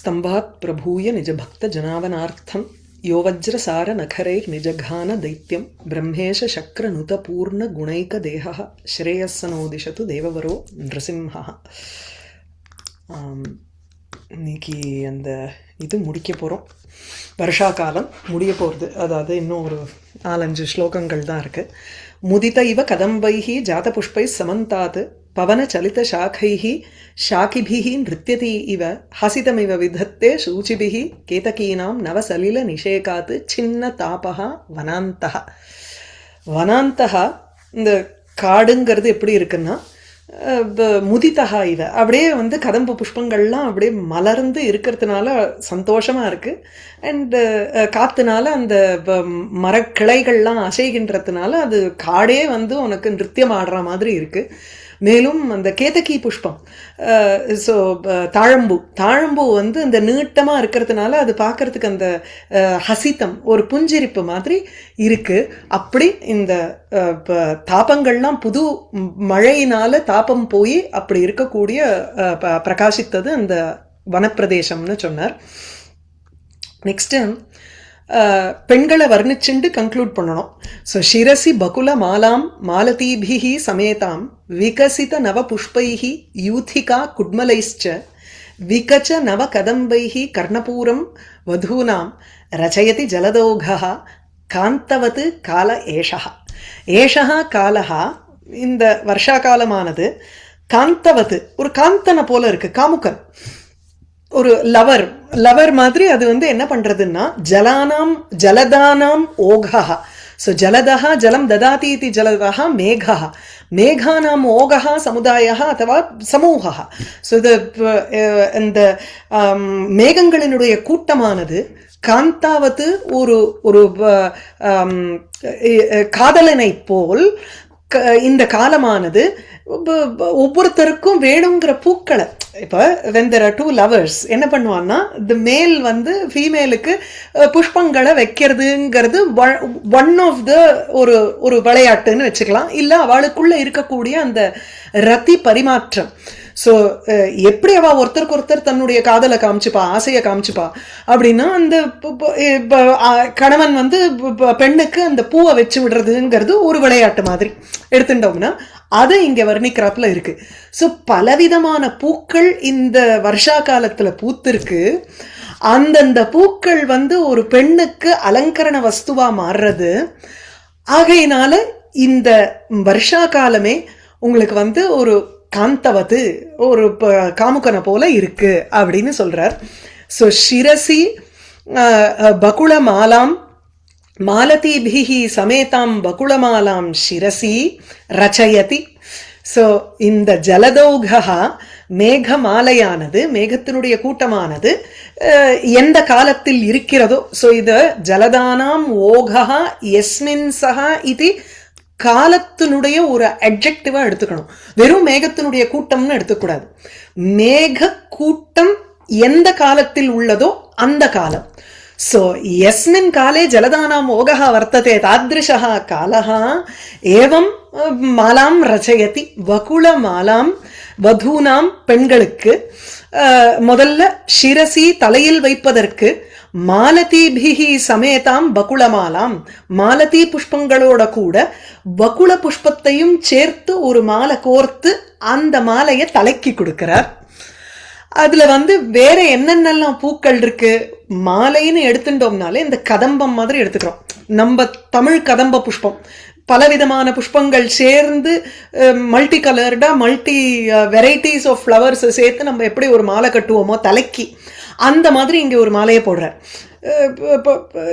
स्तंभात् प्रभूय निजभक्तजनावनार्थं यो वज्रसारनखरैर्निजघानदैत्यं ब्रह्मेश शक्रनुतपूर्णगुणैकदेहः श्रेयस्सनोदिशतु देववरो नृसिंहः. இன்னைக்கு அந்த இது முடிக்க போகிறோம். வருஷா காலம் முடிய போகிறது. அதாவது இன்னும் ஒரு 4-5 ஸ்லோகங்கள் தான் இருக்குது. முதித இவ கதம்பைஹி ஜாதபுஷ்பை சமந்தாத் பவனச்சலித சாக்கைஹி ஷாக்கிபிஹி நிருத்யதி இவ ஹசிதமிவ விதத்தே சூச்சிபிஹி கேதகீனாம் நவசலில நிஷேகாத் சின்ன தாபஹா வனாந்தஹா. வனாந்தஹா இந்த காடுங்கிறது எப்படி இருக்குன்னா, முதிதஹா இவ அப்படியே வந்து கதம்பு புஷ்பங்கள்லாம் அப்படியே மலர்ந்து இருக்கிறதுனால சந்தோஷமாக இருக்குது. அண்டு காற்றுனால அந்த மரக்கிளைகள்லாம் அசைகின்றதுனால அது காடே வந்து உனக்கு நிருத்தியம் ஆடுற மாதிரி இருக்குது. மேலும் அந்த கேதகி புஷ்பம், ஸோ தாழம்பூ வந்து இந்த நீட்டமாக இருக்கிறதுனால அது பார்க்கறதுக்கு அந்த ஹசிதம் ஒரு புஞ்சிரிப்பு மாதிரி இருக்குது. அப்படி இந்த தாபங்கள்லாம் புது மழையினால் தாபம் போய் அப்படி இருக்கக்கூடிய பிரகாசித்தது அந்த வனப்பிரதேசம்னு சொன்னார். நெக்ஸ்ட்டு பெண்களை வர்ணிச்சுண்டு கன்க்ளூட் பண்ணணும். ஸோ ஷிரசி பகுல மாலாம் மாலதீபிஹி சமேதாம் விகசித நவ புஷ்பைஹி யூதிகா குட்மலைஸ்ச விகச்ச நவ கதம்பைஹி கர்ணபூரம் வதூனாம் ரச்சயதி ஜலதோகா காந்தவது கால ஏஷா. ஏஷா காலஹா, இந்த வருஷா காலமானது காந்தவது ஒரு காந்தனை போல இருக்கு, காமுகன், ஒரு லவர் மாதிரி. அது வந்து என்ன பண்றதுன்னா ஜலதானாம் ஓகா. ஸோ ஜலதா ஜலம் ததாதி இதி ஜலதா மேகா, மேகானாம் ஓகா சமுதாய அथवा சமூகா. ஸோ இது இந்த மேகங்களினுடைய கூட்டமானது காந்தாவத்து ஒரு ஒரு காதலனை போல் இந்த காலமானது ஒவ்வொருத்தருக்கும் வேணுங்கிற பூக்களை, இப்போ when there are two lovers என்ன பண்ணுவான்னா, the male வந்து ஃபீமேலுக்கு புஷ்பங்களை வைக்கிறதுங்கிறது ஒன் ஆஃப் த ஒரு விளையாட்டுன்னு வச்சுக்கலாம். இல்லை அவளுக்குள்ளே இருக்கக்கூடிய அந்த ரத்தி பரிமாற்றம். ஸோ எப்படி அவள் ஒருத்தருக்கு ஒருத்தர் தன்னுடைய காதலை காமிச்சுப்பா, ஆசையை காமிச்சுப்பா அப்படின்னா, அந்த கணவன் வந்து பெண்ணுக்கு அந்த பூவை வச்சு விடுறதுங்கிறது ஒரு விளையாட்டு மாதிரி எடுத்துட்டோம்னா அது இங்கே வர்ணிக்கிறாப்புல இருக்கு. ஸோ பலவிதமான பூக்கள் இந்த வருஷா காலத்தில் பூத்திருக்கு. அந்தந்த பூக்கள் வந்து ஒரு பெண்ணுக்கு அலங்கரண வஸ்துவா மாறுறது. ஆகையினால இந்த வருஷா காலமே உங்களுக்கு வந்து ஒரு காந்தவது ஒரு காமுகனை போல இருக்கு அப்படின்னு சொல்றார். ஸோ ஷிரசி பகுள மாலாம் மாலதீபிஹி சமேதாம் பகுளமாலாம் ஷிரசி ரச்சயதி. ஸோ இந்த ஜலதௌகா மேக மாலையானது, மேகத்தினுடைய கூட்டமானது எந்த காலத்தில் இருக்கிறதோ, ஸோ இது ஜலதானாம் ஓகா எஸ்மின் சஹா இது காலத்தினுடைய ஒரு அட்ஜெக்டிவா எடுத்துக்கணும். வெறும் மேகத்தினுடைய கூட்டம்னு எடுத்துக்கூடாது. மேக கூட்டம் எந்த காலத்தில் உள்ளதோ அந்த காலம். ஸோ எஸ்மின் காலே ஜலதானாம் ஓகா வர்த்ததே தாத்ருஷா காலஹா ஏவம் மாலாம் ரச்சயதி. வகுள மாலாம் வதூனாம் பெண்களுக்கு முதல்ல ஷிரசி தலையில் வைப்பதற்கு மாலதீபிஹி சமேதாம் பகுளமாலாம், மாலதி புஷ்பங்களோட கூட வகுள புஷ்பத்தையும் சேர்த்து ஒரு மாலை கோர்த்து அந்த மாலையை தலைக்கி கொடுக்கிறார். அதுல வந்து வேற என்னென்னலாம் பூக்கள் இருக்கு, மாலைன்னு எடுத்துட்டோம்னாலே இந்த கதம்பம் மாதிரி எடுத்துக்கிறோம். நம்ம தமிழ் கதம்ப புஷ்பம் பலவிதமான புஷ்பங்கள் சேர்ந்து மல்டி கலர்டா மல்டி வெரைட்டிஸ் ஆஃப் ஃப்ளவர்ஸ் சேர்த்து நம்ம எப்படி ஒரு மாலை கட்டுவோமோ தலைக்கு, அந்த மாதிரி இங்கே ஒரு மாலையை போடுறார்.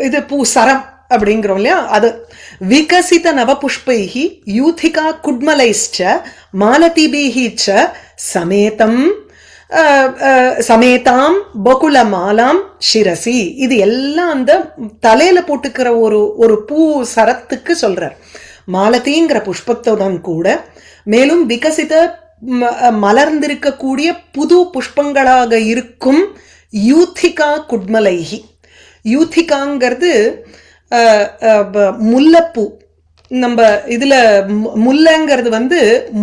இது பூ சரம் அப்படிங்கிறோம் இல்லையா, அது விகசித நவபுஷ்பைஹி யூதிகா குட்மலைஸ்ச மாலதிபிஹி ச சமேதம் சமேதாம் பகுல மாலாம் ஷிரசி. இது எல்லாம் அந்த தலையில போட்டுக்கிற ஒரு பூ சரத்துக்கு சொல்றார். மாலதிங்கிற புஷ்பத்துடன் கூட மேலும் விகசித மலர்ந்திருக்கக்கூடிய புது புஷ்பங்களாக இருக்கும் யூதிகா குட்மலைஹி. யூதிகாங்கிறது முல்லைப்பூ. நம்ம இதுல முல்லைங்கிறது வந்து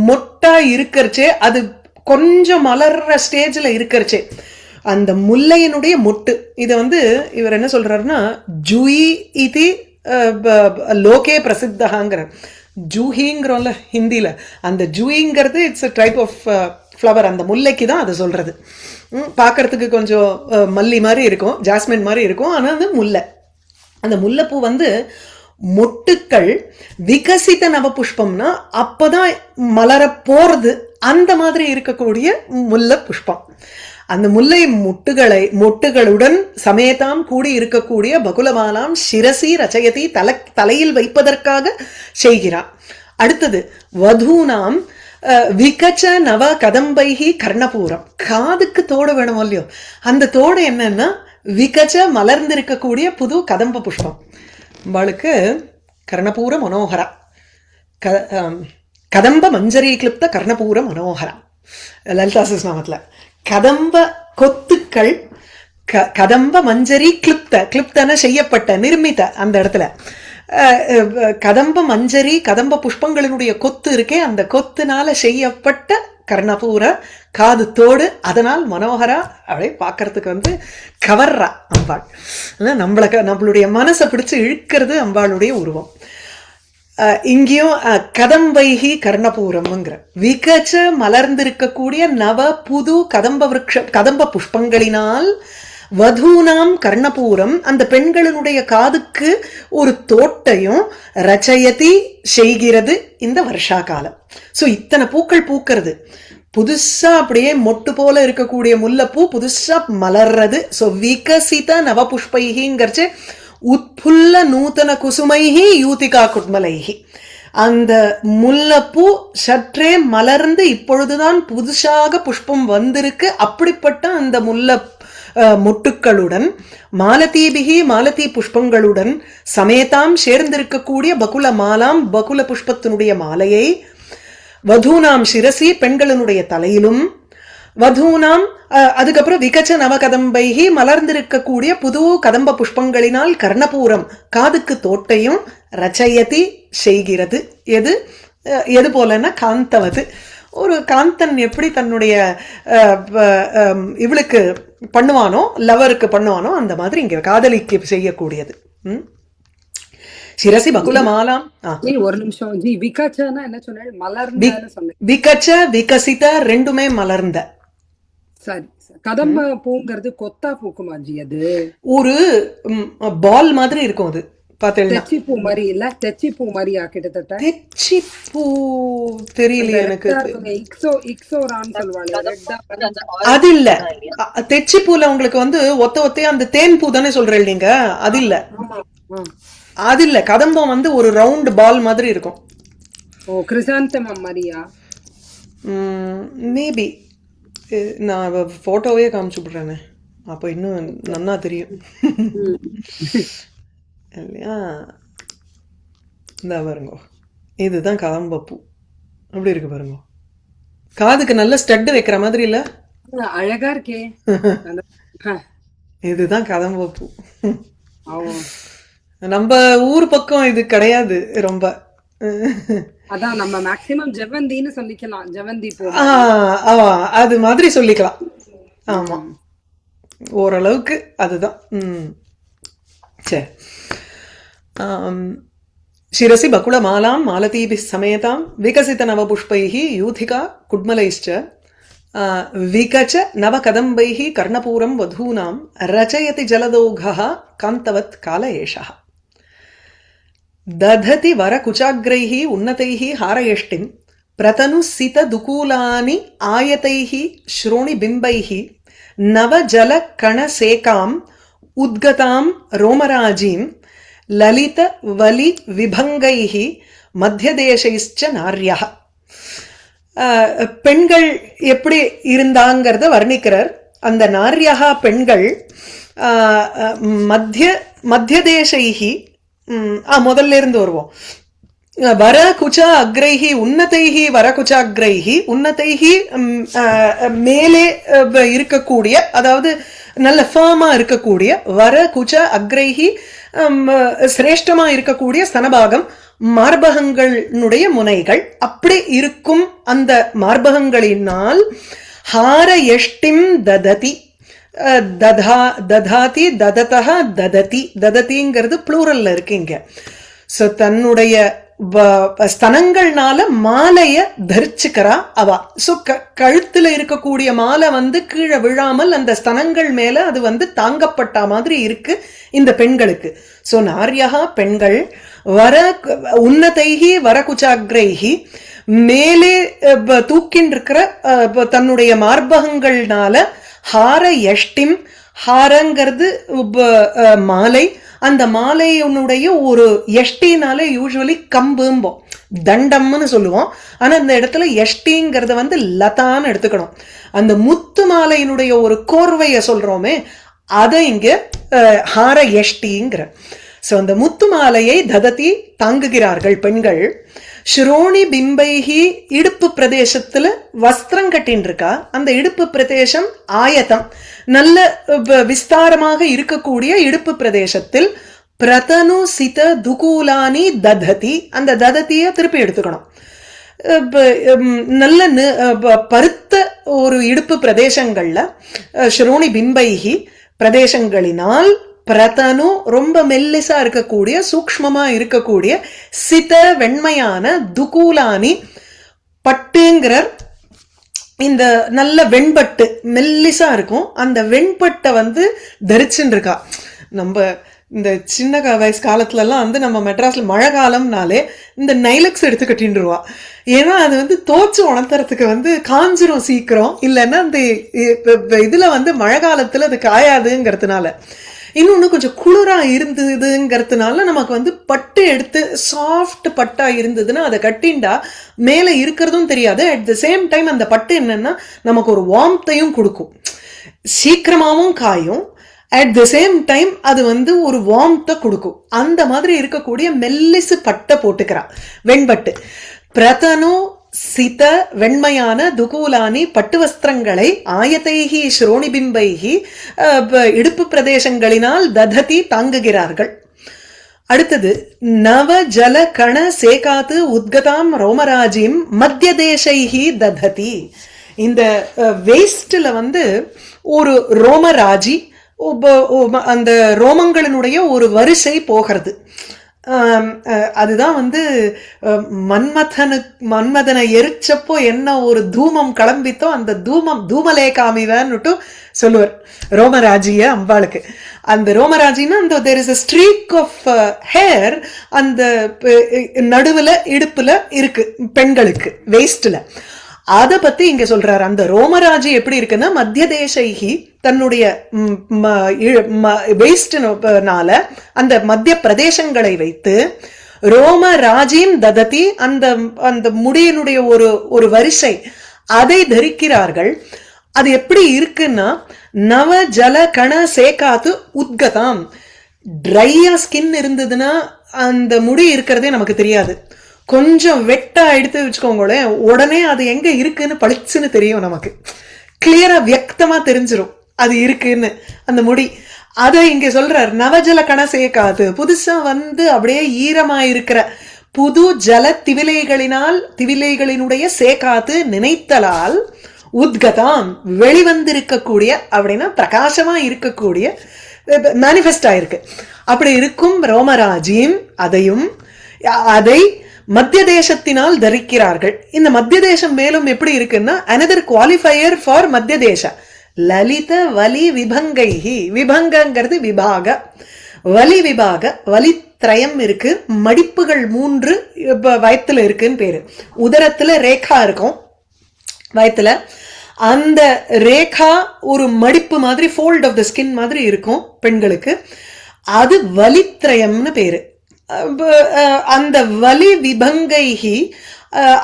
மொட்டா இருக்கிறச்சே, அது கொஞ்சம் மலர்ற ஸ்டேஜில் இருக்கிறச்சே, அந்த முல்லையினுடைய மொட்டு. இதை வந்து இவர் என்ன சொல்றாருன்னா ஜூயி இது லோகே பிரசித்தகாங்கிற ஜூஹிங்கிறோம்ல ஹிந்தியில, அந்த ஜூயிங்கிறது it's a type of flower. அந்த முல்லைக்கு தான் அதை சொல்றது. பார்க்கறதுக்கு கொஞ்சம் மல்லி மாதிரி இருக்கும், ஜாஸ்மின் மாதிரி இருக்கும், ஆனால் அது முல்லை. அந்த முல்லைப்பூ வந்து மொட்டுக்கள் விகசித நவபுஷ்பம்னா அப்பதான் மலர போறது, அந்த மாதிரி இருக்கக்கூடிய முல்லை புஷ்பம். அந்த முல்லை மொட்டுகளுடன் சமேதாம் கூடி இருக்கக்கூடிய பகுலமாலாம் சிரசி ரச்சயதி, தலையில் வைப்பதற்காக செய்கிறான். அடுத்தது வதூனாம் விகச்ச நவ கதம்பைஹி கர்ணபூரம். காதுக்கு தோடு வேணும் இல்லையோ, அந்த தோடு என்னன்னா விகச்ச மலர்ந்திருக்கக்கூடிய புது கதம்ப புஷ்பம். அவளுக்கு கர்ணபூர மனோகரா, கதம்ப மஞ்சரி கிளிப்த கர்ணபூர மனோகரா. லலிதா சஹஸ்ரநாமத்துல கதம்ப கொத்துக்கள், கதம்ப மஞ்சரி கிளிப்தன செய்யப்பட்ட நிர்மித்த, அந்த இடத்துல கதம்ப மஞ்சரி கதம்ப புஷ்பங்களினுடைய கொத்து இருக்கே, அந்த கொத்துனால செய்யப்பட்ட கர்ணபூர காது தோடு. அதனால் மனோகரா, அவளை பார்க்கறதுக்கு வந்து கவர்றா அம்பாள். நம்மளுடைய மனசை பிடிச்சு இழுக்கிறது அம்பாளுடைய உருவம். இங்கேயும் கதம்பைஹி கர்ணபூரம்ங்கிற விகச்ச மலர்ந்திருக்கக்கூடிய நவ புது கதம்ப புஷ்பங்களினால் வதூனாம் கர்ணபூரம், அந்த பெண்களினுடைய காதுக்கு ஒரு தோட்டையும் ரச்சயதி செய்கிறது இந்த வருஷா காலம். சோ இத்தனை பூக்கள் பூக்கிறது, புதுசா அப்படியே மொட்டு போல இருக்கக்கூடிய முல்லைப்பூ புதுசா மலர்றது. சோ விகசித நவபுஷ்பைஹிங்கிறச்சு உட்புல்ல நூத்தன குசுமைஹி யூதிகா குட்மலைஹி. அந்த முல்லைப்பூ சற்றே மலர்ந்து இப்பொழுதுதான் புதுசாக புஷ்பம் வந்திருக்கு. அப்படிப்பட்ட அந்த முல்லை மொட்டுக்களுடன் மாலதீபிகி மாலதி புஷ்பங்களுடன் சமேதாம் சேர்ந்திருக்கக்கூடிய பகுல மாலாம், பகுல புஷ்பத்தினுடைய மாலையை வதூனாம் சிரசி பெண்களினுடைய தலையிலும், வதூனாம் அதுக்கப்புறம் விகச்ச நவ கதம்பைஹி மலர்ந்திருக்கக்கூடிய புது கதம்ப புஷ்பங்களினால் கர்ணபூரம் காதுக்கு தோட்டையும் ரச்சயதி செய்கிறது. எது போலன்னா காந்தவது, ஒரு காந்தன் எப்படி தன்னுடைய இவளுக்கு பண்ணுவானோ, லவருக்கு பண்ணுவானோ, அந்த மாதிரி இங்க காதலிக்கு செய்யக்கூடியது. சிரசி பகுல மாலாம். ஒரு நிமிஷம் ஜி, விகச்சனா என்ன சொன்ன? மலர்ந்தன்னு சொன்னேன். விகச்ச விகசித ரெண்டுமே மலர்ந்த. சரி, கதம்ப பூங்கிறது கொத்தா பூக்குமா ஜி? அது ஒரு பால் மாதிரி இருக்கும். அது தெச்சி பூ மாதிரி இல்ல? தெச்சி பூ மாதிரியா? கிட்டத்தட்ட தெச்சி பூ தெரியல எனக்கு. அது இல்ல, தெச்சி பூல உங்களுக்கு வந்து ஒத்த ஒத்தையா அந்த தேன் பூ தானே சொல்றீங்க நீங்க? அது இல்ல, அது இல்ல. கதம்பம் வந்து ஒரு ரவுண்ட் பால் மாதிரி இருக்கும். ஓ, கிரிசாந்தமம் மாதிரியா? மேபி. நான் போட்டோவே காமிச்சு விடுறேனே, அப்போ இன்னும் நன்னா தெரியும் இல்லையா? இந்த பாருங்க, இதுதான் கதம்பப்பூ. அப்படி இருக்கு பாருங்க, காதுக்கு நல்ல ஸ்டட் வைக்கிற மாதிரி இல்ல? அழகா இருக்கே. இதுதான் கதம்பப்பூ. நம்ம ஊர் பக்கம் இது கிடையாது ரொம்ப. அதான் நம்ம மேக்ஸிமம் ஜெவந்தின்னு சொல்லிக்கலாம். ஜெவந்தி பூ அது மாதிரி சொல்லிக்கலாம். ஆமா, ஓரளவுக்கு அதுதான். சரி. சிரசி பகுல மாலாம் மாலதீபி சமேதாம் விகசித நவபுஷ்பைஹி யூதிகா குட்மலைஷ்ச விகச்ச நவ கதம்பைஹி கர்ணபூரம் வதூனாம் ரச்சயதி ஜலதோகः காந்தவத் கால ஏஷः. दधति वर कुचाग्रैः उन्नतैः हारयष्टिं प्रतनुसित दुकूलानि आयतैः श्रोणिबिम्बैः नवजल कणसेकाम् उद्गतां रोमराजीं ललित वलि विभंगैः मध्यदेशैश्च नार्यः. பெண்கள் எப்படி இருந்தாங்கிறத வர்ணிக்கிறார். அந்த நார்யஹா பெண்கள் மத்தியதேசைஹி, முதல்ல இருந்து வருவோம். வர குச்சா அக்ரைஹி உன்னதைஹி, வர குச்சாக்ரைஹி உன்னதைஹி, மேலே இருக்கக்கூடிய, அதாவது நல்ல ஃபர்மா இருக்கக்கூடிய, வர குச்ச அக்ரைஹி சிரேஷ்டமா இருக்கக்கூடிய ஸ்தனபாகம், மார்பகங்களுடைய முனைகள் அப்படி இருக்கும். அந்த மார்பகங்களினால் ஹார எஷ்டிம் தததி, ததாதி தததஹ தததி. தததிங்கிறது ப்ளூரல்ல இருக்கீங்க. சோ தன்னுடைய ஸ்தனங்கள்னால மாலைய தரிச்சுக்கிறா அவ. சோ கழுத்துல இருக்கக்கூடிய மாலை வந்து கீழே விழாமல் அந்த ஸ்தனங்கள் மேல அது வந்து தாங்கப்பட்ட மாதிரி இருக்கு இந்த பெண்களுக்கு. சோ நார்யகா பெண்கள் வர உன்னதைகி வரகுச்சாக்ரைகி மேலே தூக்கின் இருக்கிற தன்னுடைய மார்பகங்கள்னால ஹார யஷ்டிம். ஹாரங்கிறது மாலை. அந்த மாலையினுடைய ஒரு யஷ்டினால யூஸ்வலி கம்பும்போம், தண்டம்னு சொல்லுவோம். ஆனா இந்த இடத்துல யஷ்டிங்கிறத வந்து லதான்னு எடுத்துக்கணும். அந்த முத்து மாலையினுடைய ஒரு கோர்வைய சொல்றோமே அதை இங்க ஹார யஷ்டிங்கிற. சோ அந்த முத்து மாலையை தததி தாங்குகிறார்கள் பெண்கள். ஸ்ரோணி பிம்பைகி இடுப்பு பிரதேசத்துல வஸ்திரம் கட்டின் இருக்கா. அந்த இடுப்பு பிரதேசம் ஆயத்தம், நல்ல விஸ்தாரமாக இருக்கக்கூடிய இடுப்பு பிரதேசத்தில் பிரதனு சித துகூலானி தததி. அந்த ததத்திய திருப்பி எடுத்துக்கணும். நல்ல பருத்த ஒரு இடுப்பு பிரதேசங்கள்ல ஸ்ரோணி பிம்பைகி பிரதேசங்களினால் பிரதனு ரொம்ப மெல்லிசா இருக்கக்கூடிய சூக்ஷ்மமா இருக்கக்கூடிய சித வெண்மையான துகூலானி பட்டுங்கிறார். இந்த நல்ல வெண்பட்டு மெல்லிசா இருக்கும். அந்த வெண்பட்டை வந்து தரிச்சுன்னு இருக்கா. நம்ம இந்த சின்ன வயசு காலத்துல எல்லாம் வந்து நம்ம மெட்ராஸ்ல மழை காலம்னாலே இந்த நைலக்ஸ் எடுத்து கட்டின்றுவா. ஏன்னா அது வந்து தோச்சு உணர்த்துறதுக்கு வந்து காஞ்சிரும் சீக்கிரம். இல்லைன்னா அந்த இதுல வந்து மழை காலத்துல அது காயாதுங்கிறதுனால, இன்னொன்னு கொஞ்சம் குளிரா இருந்ததுங்கிறதுனால நமக்கு வந்து பட்டு எடுத்து சாஃப்ட் பட்டா இருந்ததுன்னா அதை கட்டிண்டா மேல இருக்கிறதும் தெரியாது. அட் த சேம் டைம் அந்த பட்டு என்னன்னா நமக்கு ஒரு வார்ம்த்தையும் கொடுக்கும், சீக்கிரமாவும் காயும். அட் த சேம் டைம் அது வந்து ஒரு வார்ம்த்தை கொடுக்கும். அந்த மாதிரி இருக்கக்கூடிய மெல்லிசு பட்டை போட்டுக்கிறா, வெண்பட்டு. பிரதனு சித வெண்மையான துகூலானி பட்டு வஸ்திரங்களை ஆயத்தைகி ஸ்ரோணிபிம்பைகி இடுப்பு பிரதேசங்களினால் தததி தாங்குகிறார்கள். அடுத்தது நவ ஜல கண சேகாத்து உத்கதாம் ரோமராஜிம் மத்திய தேசைகி தததி. இந்த வேஸ்ட்ல வந்து ஒரு ரோமராஜி, அந்த ரோமங்களினுடைய ஒரு வரிசை போகிறது. அதுதான் வந்து மன்மதனை எரிச்சப்போ என்ன ஒரு தூமம் கிளம்பித்தோ அந்த தூமலேகாமிவன்னுட்டு சொல்லுவார் ரோமராஜிய அம்பாளுக்கு. அந்த ரோமராஜின்னா அந்த there is a streak of hair அந்த நடுவுல இடுப்புல இருக்கு பெண்களுக்கு வேஸ்ட்ல. அதை பத்தி இங்க சொல்றாரு. அந்த ரோமராஜி எப்படி இருக்குன்னா மத்திய தேசைகி தன்னுடைய வேஸ்ட்னால அந்த மத்திய பிரதேசங்களை வைத்து ரோமராஜின் தததி அந்த அந்த முடியினுடைய ஒரு வரிசை அதை தரிக்கிறார்கள். அது எப்படி இருக்குன்னா நவ ஜல கண சேகாத்து உத்கதாம். ட்ரையா ஸ்கின் இருந்ததுன்னா அந்த முடி இருக்கிறதே நமக்கு தெரியாது. கொஞ்சம் வெட்டா எடுத்து வச்சுக்கோங்களேன், உடனே அது எங்க இருக்குன்னு பளிச்சுன்னு தெரியும், நமக்கு கிளியரா வியக்தமா தெரிஞ்சிரும் அது இருக்குன்னு அந்த முடி. அதை இங்க சொல்றார் நவஜல கணசேகாது. புதுசா வந்து அப்படியே ஈரமா இருக்கிற புது ஜல திவிலைகளினுடைய சேகாத்து நினைத்தலால் உத்கதாம் வெளிவந்திருக்கக்கூடிய அப்படின்னா பிரகாசமா இருக்கக்கூடிய மேனிஃபெஸ்ட் ஆயிருக்கு. அப்படி இருக்கும் ரோமராஜியும் அதை மத்திய தேசத்தினால் தரிக்கிறார்கள். இந்த மத்திய தேசம் மேலும் எப்படி இருக்குன்னா another qualifier for மத்திய தேச லலித வலி விபங்கைஹி. விபங்கங்கிறது விபாக, வலி விபாக, வலித்ரயம் இருக்கு, மடிப்புகள் 3 வயத்துல இருக்குன்னு பேரு. உதரத்துல ரேகா இருக்கும் வயத்துல. அந்த ரேகா ஒரு மடிப்பு மாதிரி ஃபோல்ட் ஆஃப் த ஸ்கின் மாதிரி இருக்கும் பெண்களுக்கு. அது வலித்ரயம்னு பேரு. அந்த வலி விபங்கைஹி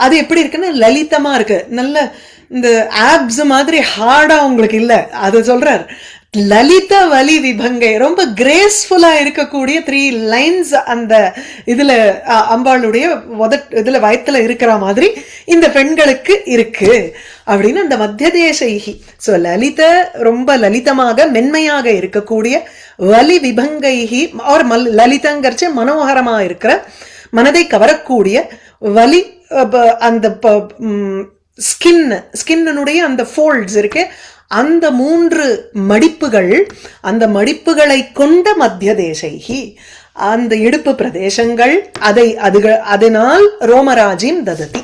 அது எப்படி இருக்குன்னா லலிதமா இருக்கு, நல்ல இந்த ஆப்ஸ் மாதிரி ஹார்டா உங்களுக்கு இல்ல. அது சொல்றார் லலித வலி விபங்கை, ரொம்ப கிரேஸ்ஃபுல்லா இருக்கக்கூடிய 3 லைன்ஸ் அந்த இதுல அம்பாளுடைய இதுல வயத்துல இருக்கிற மாதிரி இந்த பெண்களுக்கு இருக்கு அப்படின்னு அந்த மத்திய தேசைகி. சோ லலித ரொம்ப லலிதமாக மென்மையாக இருக்கக்கூடிய வலி விபங்கைகி ஒரு லலிதங்கரிச்சு மனோகரமா இருக்கிற மனதை கவரக்கூடிய வலி அந்த ஸ்கின்னுடைய அந்த ஃபோல்ட்ஸ் இருக்கு, அந்த 3 மடிப்புகள், அந்த மடிப்புகளை கொண்ட மத்திய தேசைகி, அந்த இடுப்பு பிரதேசங்கள், அதனால் ரோமராஜின் தததி.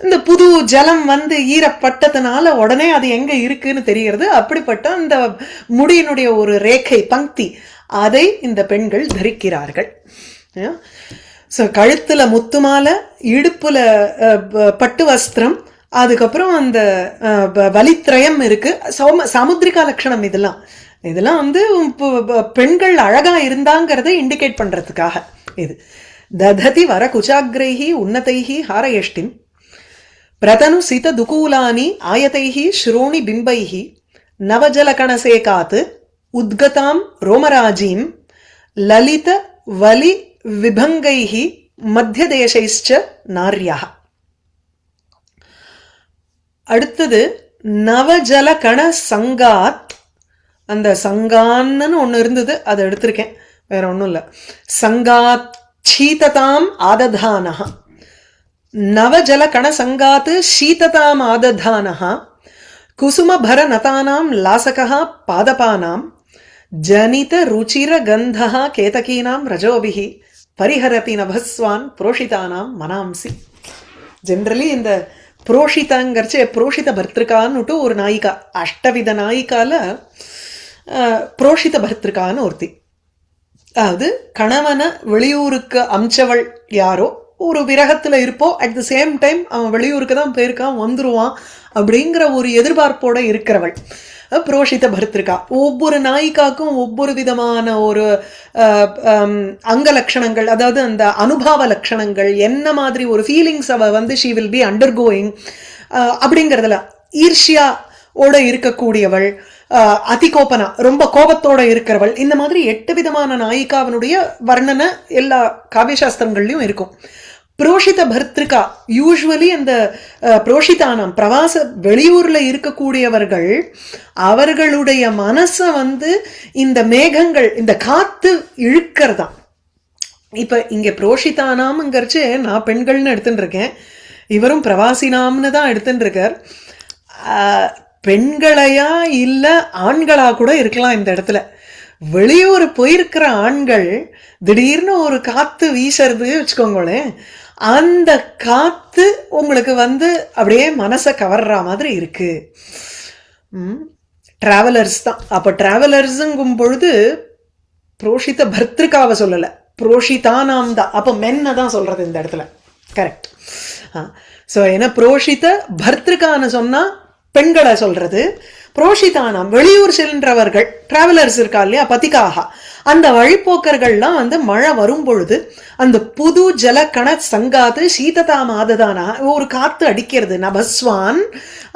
இந்த புது ஜலம் வந்து ஈரப்பட்டதுனால உடனே அது எங்க இருக்குன்னு தெரிகிறது. அப்படிப்பட்ட அந்த முடியினுடைய ஒரு ரேகை பங்கி, அதை இந்த பெண்கள் தரிக்கிறார்கள். கழுத்துல முத்துமாலை, இடுப்புல பட்டு வஸ்திரம், அதுக்கப்புறம் அந்த வலித்திரயம் இருக்கு, சாமுத்ரிகா லட்சணம். இதெல்லாம் வந்து பெண்கள் அழகா இருந்தாங்கிறத இண்டிகேட் பண்றதுக்காக இது. தததி வர குச்சாக்ரைஹி உன்னதைஹி ஹாரயஷ்டிம் பிரதனு சித துகூலானி ஆயதைஹி ஸ்ரோணி பிம்பைஹி நவஜலகணசேகாத் உத்கதாம் ரோமராஜீம் லலித வலி விபங்கைஹி மத்தியதேசைச்ச நார்யா. அடுத்தது நவஜலகண சங்காத். அந்த சங்கான்னு ஒன்று இருந்தது, அதை எடுத்திருக்கேன், வேற ஒன்றும் இல்லை. சங்காத் சீததாம் ஆததானஹ. நவஜலகண சங்காத் சீததாம் ஆததானஹ குசுமபர நதானாம் லாசகः பாதபானாம் ஜனித ருச்சிர கந்தः கேதகீனாம் ரஜோபிஹி பரிஹரதி நபஸ்வான் புரோஷிதானாம் மனாம்சி. ஜென்ரலி இந்த புரோஷிதாங்கிறச்சு புரோஷித பர்திருக்கான்னுட்டு ஒரு நாயிகா, அஷ்டவித நாயிக்கால புரோஷித பர்திருக்கான்னு ஒருத்தி. அதாவது கணவனை வெளியூருக்கு அம்சவள் யாரோ, ஒரு விரகத்துல இருப்போம், அட் த சேம் டைம் அவன் வெளியூருக்கு தான் போயிருக்கான், வந்துருவான் அப்படிங்கிற ஒரு எதிர்பார்ப்போட இருக்கிறவள் புரோஷித பர்திருக்கா. ஒவ்வொரு நாயிக்காக்கும் ஒவ்வொரு விதமான ஒரு அங்க லட்சணங்கள், அதாவது அந்த அனுபவ லட்சணங்கள், என்ன மாதிரி ஒரு ஃபீலிங்ஸ் அவ வந்து ஷீ வில் பி அண்டர்கோயிங் அப்படிங்கிறதுல. ஈர்ஷ்யா ஓட இருக்கக்கூடியவள், அதிகோபனா ரொம்ப கோபத்தோட இருக்கிறவள், இந்த மாதிரி 8 விதமான நாயிகாவனுடைய வர்ணனை எல்லா காவியசாஸ்திரங்கள்லயும் இருக்கும். புரோஷித பர்திருக்கா யூஸ்வலி அந்த புரோஷிதானம் பிரவாச வெளியூர்ல இருக்கக்கூடியவர்கள், அவர்களுடைய மனசை வந்து இந்த மேகங்கள், இந்த காத்து இழுக்கிறதாம். இப்ப இங்க புரோஷிதானாம்ங்கிறச்சு நான் பெண்கள்னு எடுத்துட்டு இருக்கேன், இவரும் பிரவாசினாம்னு தான் எடுத்துட்டு இருக்கார். பெண்களையா இல்ல ஆண்களா கூட இருக்கலாம் இந்த இடத்துல. வெளியூர் போயிருக்கிற ஆண்கள் திடீர்னு ஒரு காத்து வீசுறது வச்சுக்கோங்களேன், அந்த காத்து உங்களுக்கு வந்து அப்படியே மனசை கவர்ற மாதிரி இருக்கு. டிராவலர்ஸ் தான். அப்ப டிராவலர்ஸுங்கும் பொழுது புரோஷித பர்திருக்காவை சொல்லல, புரோஷிதானாம் தான். அப்ப மென்ன தான் சொல்றது இந்த இடத்துல. கரெக்ட். ஸோ ஏன்னா புரோஷித பர்திருக்கான்னு சொன்னா பெண்களை சொல்றது, புரோஷிதானாம் வெளியூர் சென்றவர்கள், டிராவலர்ஸ் இருக்கா இல்லையா, பதிக்காக, அந்த வழிப்போக்கர்கள்லாம் வந்து மழை வரும் பொழுது அந்த புது ஜலக்கண சங்காத்து சீததாம் ஆததானா ஒரு காத்து அடிக்கிறது. நபஸ்வான்,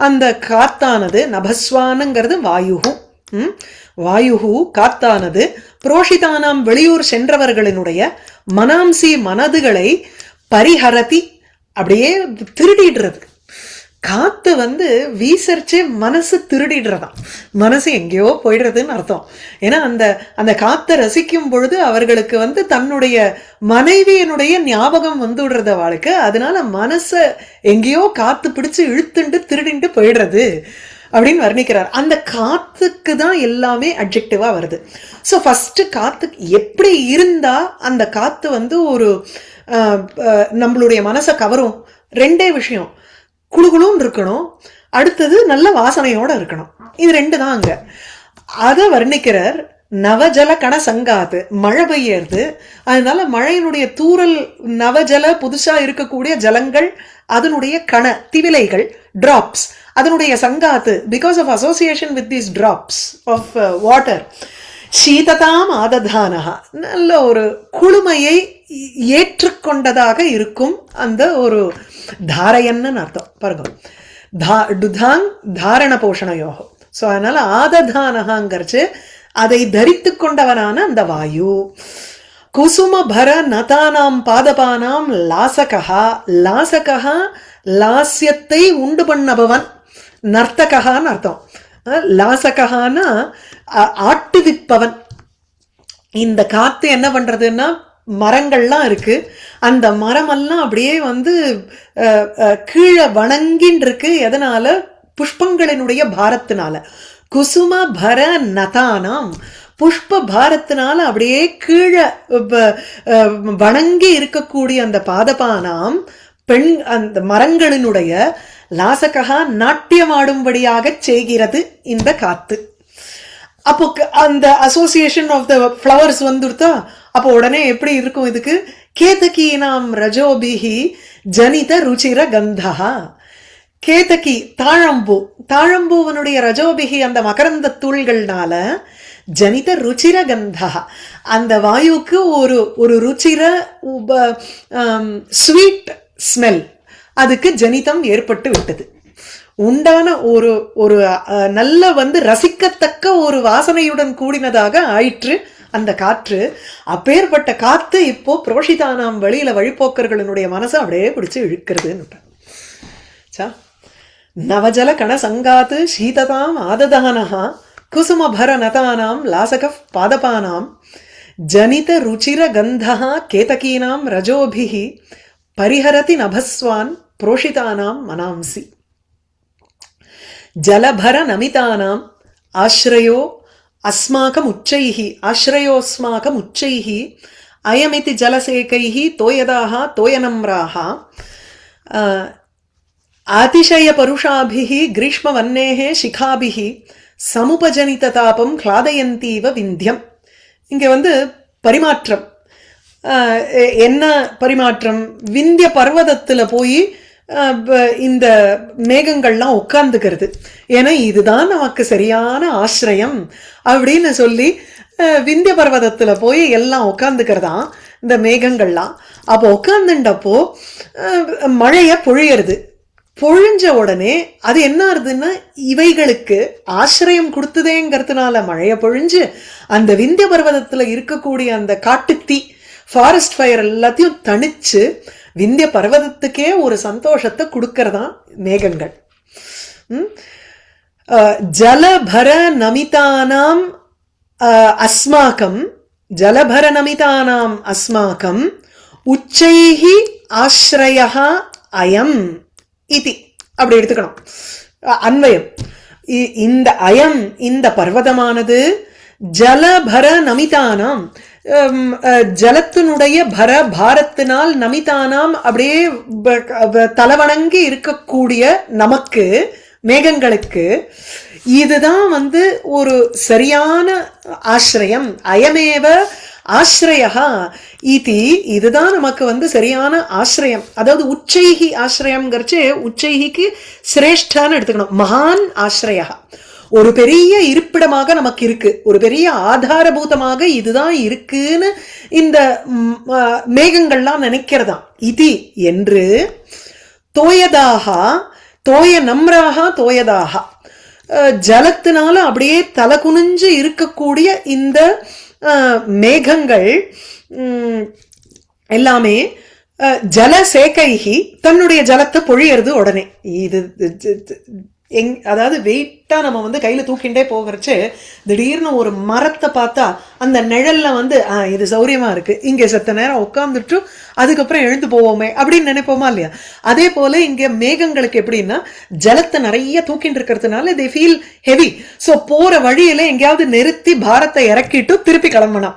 அந்த காத்தானது, நபஸ்வானுங்கிறது வாயுகு, வாயுகு காத்தானது புரோஷிதானாம் வெளியூர் சென்றவர்களினுடைய மனாம்சி மனதுகளை பரிஹரதி அப்படியே திருடிடுறது. காத்து வந்து வீசரிச்சு மனசு திருடிடுறதாம், மனசு எங்கேயோ போயிடுறதுன்னு அர்த்தம். ஏன்னா அந்த அந்த காத்தை ரசிக்கும் பொழுது அவர்களுக்கு வந்து தன்னுடைய மனைவியினுடைய ஞாபகம் வந்து விடுறது அவளுக்கு. அதனால மனசை எங்கேயோ காத்து பிடிச்சு இழுத்துண்டு திருடிண்டு போயிடுறது அப்படின்னு வர்ணிக்கிறார். அந்த காத்துக்கு தான் எல்லாமே அட்ஜெக்டிவா வருது. ஸோ ஃபர்ஸ்ட் காத்து எப்படி இருந்தா அந்த காத்து வந்து ஒரு நம்மளுடைய மனசை கவரும். 2 விஷயம், குழுகுழுன்னு இருக்கணும், அடுத்தது நல்ல வாசனையோட இருக்கணும். இது 2 தான் அங்க. அதை வர்ணிக்கிறார். நவஜல கண சங்காத்து, மழை பெய்யறது, அதனால மழையினுடைய தூறல், நவஜல புதுசா இருக்கக்கூடிய ஜலங்கள், அதனுடைய கண திவிலைகள், டிராப்ஸ், அதனுடைய சங்காத்து, because of association with these drops of water. சீததாம் ஆததானஹா, நல்ல ஒரு குளுமையை ஏற்றுக்கொண்டதாக இருக்கும் அந்த ஒரு தாரையன்னு அர்த்தம். பாருங்க, டுதாங் தாரண போஷணயோகம். ஸோ அதனால ஆததானகாங்கிறச்சு அதை தரித்து கொண்டவனான அந்த வாயு. குசும பர நதானாம் பாதபானாம் லாசகா, லாசகா லாஸ்யத்தை உண்டு பண்ணபவன், நர்த்தகான்னு அர்த்தம். லாசகான்னா ஆட்டுவிப்பவன். இந்த காத்து என்ன பண்றதுன்னா மரங்கள்லாம் இருக்கு. அந்த மரமெல்லாம் அப்படியே வந்து கீழே வணங்கின்னு இருக்கு. எதனால? புஷ்பங்களினுடைய பாரத்தினால. குசும பர நதானாம், புஷ்ப பாரத்தினால அப்படியே கீழே வணங்கி இருக்கக்கூடிய அந்த பாதபானாம் பெண் அந்த மரங்களினுடைய லாசகா நாட்டியமாடும்படியாக செய்கிறது இந்த காத்து. அப்போ அந்த அசோசியேஷன் ஆஃப் த ஃப்ளவர்ஸ் வந்துருத்தா, அப்போ உடனே எப்படி இருக்கும் இதுக்கு? கேதகீனாம் ரஜோபிஹி ஜனித ருச்சிர கந்தா. கேதகி தாழம்பூ, தாழம்பூவனுடைய ரஜோபிகி அந்த மகரந்த தூள்கள்னால ஜனித ருச்சிர கந்தா, அந்த வாயுக்கு ஒரு ஒரு ருச்சிர ஸ்வீட் ஸ்மெல் அதுக்கு ஜனிதம் ஏற்பட்டு விட்டது. உண்டான ஒரு ஒரு நல்ல வந்து ரசிக்கத்தக்க ஒரு வாசனையுடன் கூடினதாக ஆயிற்று அந்த காற்று. அப்பேற்பட்ட காத்து இப்போ புரோஷிதானாம் வழியில வழிபோக்கர்களுடைய மனசை அப்படியே பிடிச்சு இழுக்கிறதுன்னு. நவஜல கண சங்காத்து சீததாம் ஆததானஹா குசுமபர நதானாம் லாசக பாதபானாம் ஜனித ருச்சிர கந்தா கேதகீனாம் ரஜோபிஹி பரிஹரதி நபஸ்வான் புரோஷிதானாம் மனாம்சி. ஜலபர நமிதானாம் ஆஸ்ரயோ அஸ்மாகம் உச்சைஹி, ஆஸ்ரயோஸ்மாகம் உச்சைஹி அயமிதி ஜலசேகைஹி தோயதாஹ தோயனம்ராஹ ஆதிசய பருஷாபிஹி கிரீஷ்மவன்னேஹே சிகாபிஹி சமுபஜனித தாபம் கிளாதயந்தீவ விந்தியம். இங்க வந்து பரிமாற்றம் என்ன பரிமாற்றம்? விந்திய பர்வதத்துல போய் இந்த மேகங்கள்லாம் உட்கார்ந்துக்கிறது. ஏன்னா இதுதான் நமக்கு சரியான ஆசிரியம் அப்படின்னு சொல்லி விந்திய பர்வதத்துல போய் எல்லாம் உட்கார்ந்துக்கிறதா இந்த மேகங்கள்லாம். அப்போ உட்கார்ந்துட்டப்போ மழைய பொழியறது. பொழிஞ்ச உடனே அது என்ன ஆகுதுன்னா, இவைகளுக்கு ஆசிரியம் கொடுத்ததேங்கிறதுனால மழைய பொழிஞ்சு அந்த விந்திய பர்வதத்துல இருக்கக்கூடிய அந்த காட்டுத்தீ ஃபாரஸ்ட் ஃபயர் எல்லாத்தையும் தணிச்சு விந்திய பர்வதத்துக்கே ஒரு சந்தோஷத்தை கொடுக்கறதா மேகங்கள். ஜலபர நமிதானாம் அஸ்மாக்கம், ஜலபர நமிதானாம் அஸ்மாக்கம் உச்சைஹி ஆஸ்ரயஹா அயம் இதி. அப்படி எடுத்துக்கணும் அன்வயம். இந்த அயம் இந்த பர்வதமானது ஜலபர நமிதானாம் ஜலத்தினுடைய பர பாரத்தினால் நமிதானாம் அப்படியே தலவணங்கி இருக்கக்கூடிய நமக்கு மேகங்களுக்கு இதுதான் வந்து ஒரு சரியான ஆசிரியம். அயமேவ ஆசிரயா இதி, இதுதான் நமக்கு வந்து சரியான ஆசிரியம். அதாவது உச்சைகி ஆசிரியம்ங்கிறச்சு உச்சைகிக்கு சிரேஷ்டான்னு எடுத்துக்கணும். மகான் ஆசிரயா, ஒரு பெரிய இருப்பிடமாக நமக்கு இருக்கு, ஒரு பெரிய ஆதாரபூதமாக இதுதான் இருக்குன்னு இந்த மேகங்கள்லாம் நினைக்கிறதாம். இதி என்று தோயதாக தோய நம்ராக தோயதாக ஜலத்தினால அப்படியே தலை குனிஞ்சு இருக்கக்கூடிய இந்த மேகங்கள் எல்லாமே ஜலசேகைகி தன்னுடைய ஜலத்தை பொழியறது உடனே. இது அதாவது வெயிட்டா நம்ம வந்து கையில தூக்கிண்டே போகிறச்சு திடீர்னு ஒரு மரத்தை பார்த்தா அந்த நிழல்ல வந்து இது சௌரியமா இருக்கு, இங்க செத்த நேரம் உட்கார்ந்துட்டு அதுக்கப்புறம் எழுந்து போவோமே அப்படின்னு நினைப்போமா இல்லையா? அதே போல இங்க மேகங்களுக்கு எப்படின்னா ஜலத்தை நிறைய தூக்கிட்டு இருக்கிறதுனால they feel heavy. சோ போற வழியில எங்கேயாவது நிறுத்தி பாரத்தை இறக்கிட்டு திருப்பி கிளம்பணும்,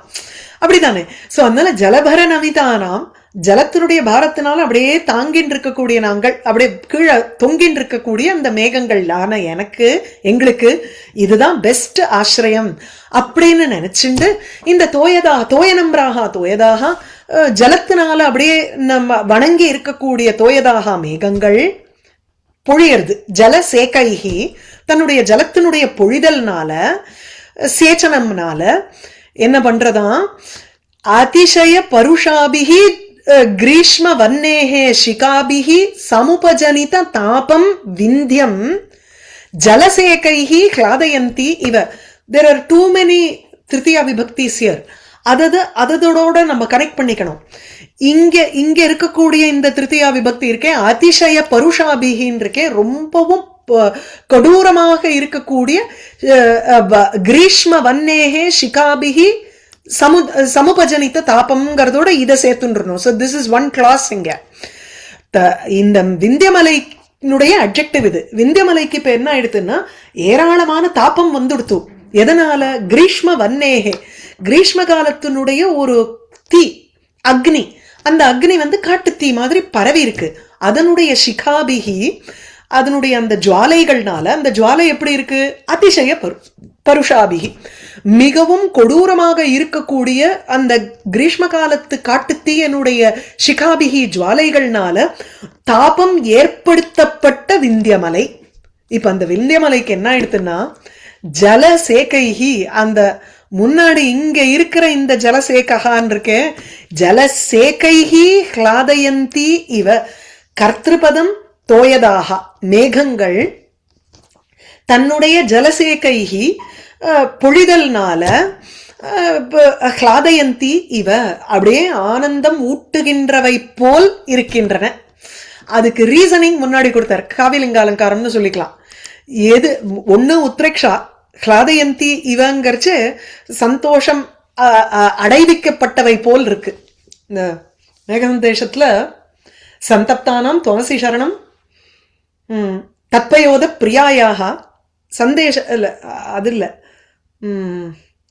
அப்படித்தானே? சோ அதனால ஜலபர நமிதானாம் ஜலத்தினுடைய பாரத்தினால அப்படியே தாங்கின்னு இருக்கக்கூடிய நாங்கள், அப்படியே கீழே தொங்கின்னு இருக்கக்கூடிய அந்த மேகங்கள் ஆன எனக்கு எங்களுக்கு இதுதான் பெஸ்ட் ஆசிரியம் அப்படின்னு நினைச்சுண்டு இந்த தோயனம்ராக தோயதாக ஜலத்தினால அப்படியே நம்ம வணங்கி இருக்கக்கூடிய தோயதாக மேகங்கள் பொழியறது. ஜல சேகைகி தன்னுடைய ஜலத்தினுடைய பொழிதல்னால சேச்சனம்னால என்ன பண்றதா, அதிசய பருஷாபிகி கிரீஷ்ம வன்னேஹே சிகாபிஹி சமுபஜனித தாபம் விந்தியம் ஜலசேகைஹி க்ளாதயந்தி இவ. there are too many Tritiya விபக்திஸ் here. அதோட நம்ம கனெக்ட் பண்ணிக்கணும். இங்க இருக்கக்கூடிய இந்த திருத்தியா விபக்தி இருக்கே அதிசய பருஷாபிகின்னு இருக்கே, ரொம்பவும் கொடூரமாக இருக்கக்கூடிய கிரீஷ்ம வன்னேஹே சிகாபிஹி சமுபஜனித்த தாபம்ங்கிறதோட இதை சேர்த்துன்றணும். So this is one class இங்க. இந்த விந்தியமலையினுடைய அட்ஜெக்டிவ் இது. விந்தியமலைக்கு இப்ப என்ன ஆயிடுதுன்னா ஏராளமான தாபம் வந்துடுத்து. எதனால? கிரீஷ்ம வன்னேகே, கிரீஷ்ம காலத்தினுடைய ஒரு தீ, அக்னி. அந்த அக்னி வந்து காட்டு தீ மாதிரி பரவி இருக்கு. அதனுடைய சிகாபிகி, அதனுடைய அந்த ஜுவாலைகள்னால, அந்த ஜுவாலை எப்படி இருக்கு? அதிசய பருஷாபிகி, மிகவும் கொடூரமாக இருக்கக்கூடிய அந்த கிரீஷ்ம காலத்து காட்டுத்தீயனுடைய சிகாபிகி ஜுவாலைகள்னால தாபம் ஏற்படுத்தப்பட்ட விந்தியமலை. இப்ப அந்த விந்தியமலைக்கு என்ன ஆயிடுத்துன்னா ஜலசேகைஹி, அந்த முன்னாடி இங்க இருக்கிற இந்த ஜலசேகான் இருக்கே, ஜலசேகைஹி ஹ்லாதயந்தி இவ, கர்த்திருபதம் தோயதாக, மேகங்கள் தன்னுடைய ஜலசேகைஹி பொழிதல்னால ஹ்லாதயந்தி இவ, அப்படியே ஆனந்தம் ஊட்டுகின்றவை போல் இருக்கின்றன. அதுக்கு ரீசனிங் முன்னாடி கொடுத்தார், காவிலிங்க அலங்காரம்னு சொல்லிக்கலாம். எது ஒண்ணு உத்ரேக்ஷா, ஹ்லாதயந்தி இவங்கரிச்சு சந்தோஷம் அடைவிக்கப்பட்டவை போல் இருக்கு. இந்த மேகசந்தேஷத்துல சந்தப்தானாம் துவசி சரணம் தத்பயோத பிரியாயாக சந்தேஷ இல்ல, அது இல்ல,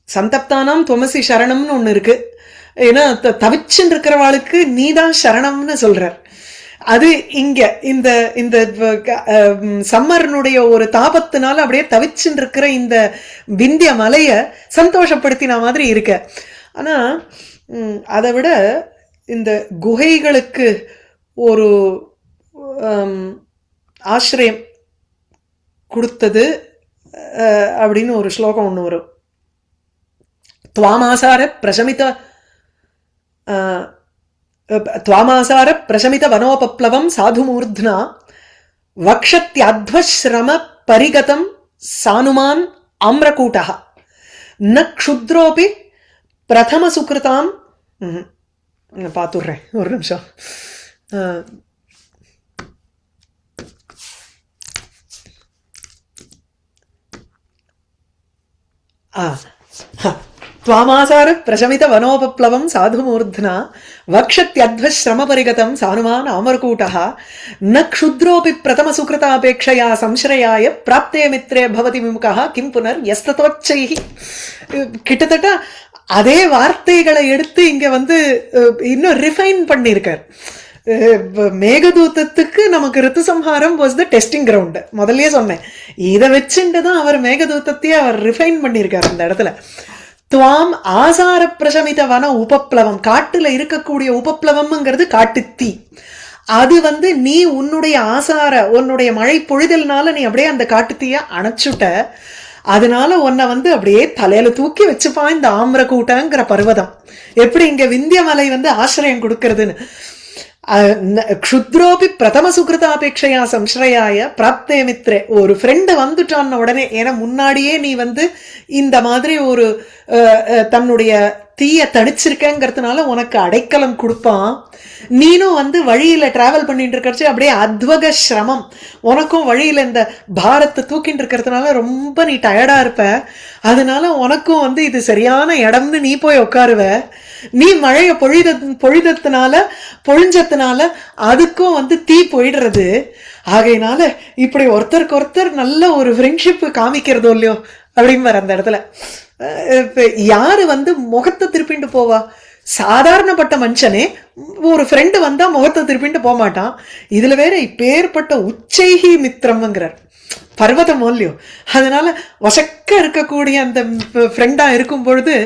சந்தப்தானாம் துவசி சரணம்னு ஒண்ணு இருக்கு. ஏன்னா தவிச்சுன்னு இருக்கிறவாளுக்கு நீதான் சரணம்னு சொல்றார். அது இங்க இந்த இந்த சம்மர்னுடைய ஒரு தாபத்தினால அப்படியே தவிச்சுன்னு இருக்கிற இந்த விந்திய மலைய சந்தோஷப்படுத்தின மாதிரி இருக்க. ஆனா அதை விட இந்த குகைகளுக்கு ஒரு ஆசிரியம் கொடுத்தது அப்படின்னு ஒரு ஸ்லோகம் ஒண்ணு வரும். துவாமாசார பிரசமித துவாமாசார பிரசமித வனோபப்ளவம் சாதுமூர்த்னா வக்ஷத்யத்வஸ்ரம பரிகதம் சானுமான் ஆம்ரகூட்டः ந க்ஷுத்ரோபி பிரதம சுக்ருதாம். பார்த்துடுறேன் ஒரு நிமிஷம். त्वामासार प्रशमित वनोपप्लवं साधुमूर्ध्ना वक्षत्यध्वश्रमपरिगतं सानुमान् आमरकूटः न क्षुद्रोऽपि प्रथमसुकृतापेक्षया संश्रयाय प्राप्ते मित्रे भवति विमुखः किं पुनर्यस्ततोच्चैः. கிட்டத்தட்ட அதே வார்த்தைகளை எடுத்து இங்க வந்து இன்னும் ரிஃபைன் பண்ணியிருக்கார். மேகதூதத்துக்கு நமக்கு ரித்துசம்ஹாரம் வாஸ் த டெஸ்டிங் கிரவுண்ட். முதல்லயே சொன்னேன், இதை வச்சுட்டு தான் அவர் மேகதூதத்தையே அவர் ரிஃபைன் பண்ணியிருக்கார் அந்த இடத்துல. துவாம் ஆசார பிரசமித வன உபப்ளவம், காட்டுல இருக்கக்கூடிய உபப்ளவம்ங்கிறது காட்டுத்தீ. அது வந்து நீ உன்னுடைய ஆசார, உன்னுடைய மழை பொழிதல்னால நீ அப்படியே அந்த காட்டுத்தீய அணைச்சுட்ட. அதனால உன்னை வந்து அப்படியே தலையில தூக்கி வச்சுப்பான் இந்த ஆம்ரகூட்டங்கிற பர்வதம். எப்படி இங்க விந்தியமலை வந்து ஆசிரியம் கொடுக்கறதுன்னு. க்ஷுத்ரோபி பிரதம சுகிருதாபேட்சையா சம்ஸ்ரயாய பிராப்தே மித்ரே, ஒரு ஃப்ரெண்டு வந்துட்டான்னு உடனே, ஏன்னா முன்னாடியே நீ வந்து இந்த மாதிரி ஒரு தன்னுடைய தீய தணிச்சிருக்கங்கிறதுனால உனக்கு அடைக்கலம் கொடுப்பான். நீனும் வந்து வழியில டிராவல் பண்ணிட்டு இருக்கிறச்சு அப்படியே அத்வக சிரமம், உனக்கும் வழியில இந்த பாரத்தை தூக்கிட்டு இருக்கிறதுனால ரொம்ப நீ டயர்டா இருப்ப. அதனால உனக்கும் வந்து இது சரியான இடம்னு நீ போய் உட்காருவ. நீ மழைய பொழிஞ்சத்தினால அதுக்கும் வந்து தீ போயிடுறது. ஆகையினால இப்படி ஒருத்தருக்கு ஒருத்தர் நல்ல ஒரு ஃப்ரெண்ட்ஷிப் காமிக்கிறதோ இல்லையோ அப்படிங்கிற அந்த இடத்துல யாரு வந்து முகத்தை திருப்பிட்டு போவா? சாதாரணப்பட்ட மனுஷனே ஒரு ஃப்ரெண்டு வந்தா முகத்தை திருப்பிட்டு போக மாட்டான். இதுல வேற இப்பேற்பட்ட உச்சைகி மித்திரம்ங்கிறார், பர்வதம் இல்லையோ. அதனால வசக்க இருக்கக்கூடிய அந்த ஃப்ரெண்டா இருக்கும் பொழுது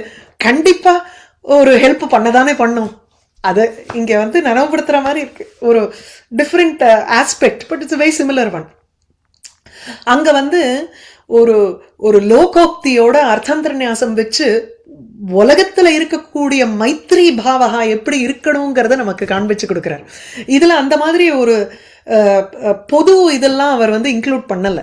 கண்டிப்பா ஒரு ஹெல்ப் பண்ணதானே பண்ணும். அது இங்க வந்து நனவுபடுத்துற மாதிரி இருக்கு, ஒரு different aspect, but it's very similar one. அங்க வந்து ஒரு ஒரு லோகோக்தியோட அர்த்தாந்தரநியாசம் வச்சு உலகத்துல இருக்கக்கூடிய மைத்ரி பாவகா எப்படி இருக்கணுங்கிறத நமக்கு காண்பிச்சு கொடுக்கிறார். இதுல அந்த மாதிரி ஒரு பொது இதெல்லாம் அவர் வந்து இன்க்ளூட் பண்ணல.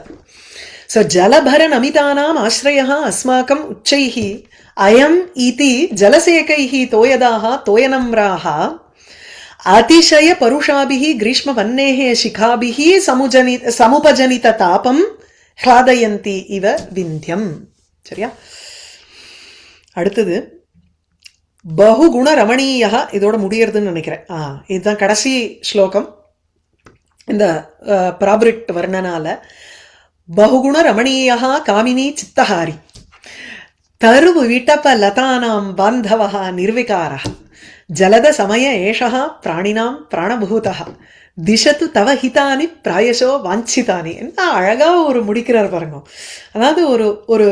ஸோ ஜலபரன் அமிதானாம் ஆஸ்ரயா அஸ்மாக்கம் உச்சைஹி அயம் இதி ஜலசேகைஹி தோயதாக தோயனம்ராக அதிசய பருஷாபிஹி கிரீஷ்ம வன்னேஹே சிகாபிஹி சமுபஜனித தாபம் ஹ்லாதயந்தி இவ விந்தியம். சரியா? அடுத்தது பகுகுண ரமணீயா, இதோட முடியறதுன்னு நினைக்கிறேன். இதுதான் கடைசி ஸ்லோகம் இந்த பிராபிரிட் வர்ணனால. பகுகுண ரமணீயா காமினி சித்தஹாரி தருவு விட்டப லதானாம் பாந்தவஹ நிர்விகாரஹ ஜலத சமய ஏஷः பிராணினாம் பிராணபூதः திசத்து தவ ஹிதானி பிராயசோ வாஞ்சிதானி. என்ன அழகா ஒரு முடிக்கிறார் பாருங்க. அதாவது ஒரு ஒரு